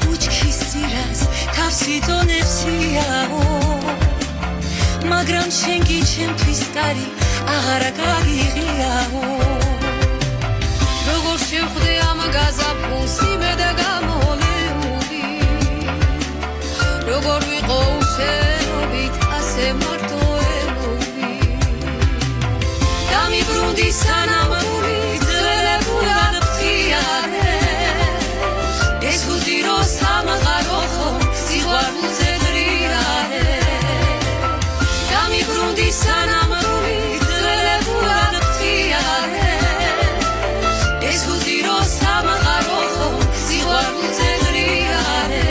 ბუჩქის ძირას თავს იწონებსიაო მაგრამ შენ კი ჩემთვის კარი აღარ გაგიღიაო როგორ შევხვდე ამ გაზაფხულს იმედა გამოლეული როგორ ვიყო უშენობით ასე მარტოეული დამიბრუნდი სანამ ძველებურად ფრთიანე ეს უძირო სამყარო ხომ სიყვარულზე დრიარე დამიბრუნდი სანამ ძველებურად ფრთიანე ეს უძირო სამყარო ხომ სიყვარულზე დრიარე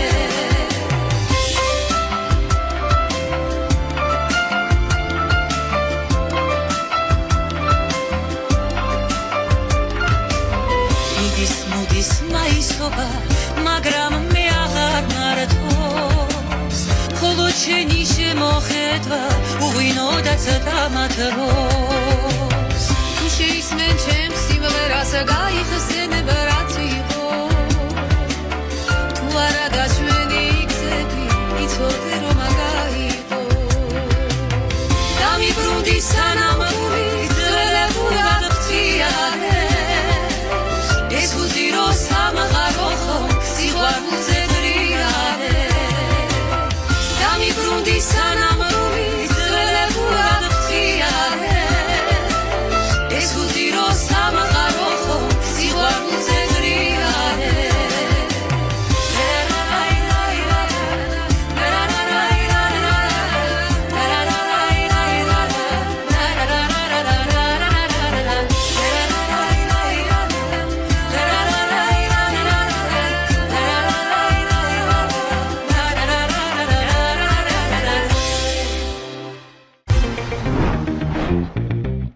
მოდის მაისობა მაგრამ მე აღარ მართოს ხოლო შენი შემოხედვა უღვინო და ცოტა მათროს თუ შეისმენ ჩემს სიმღერას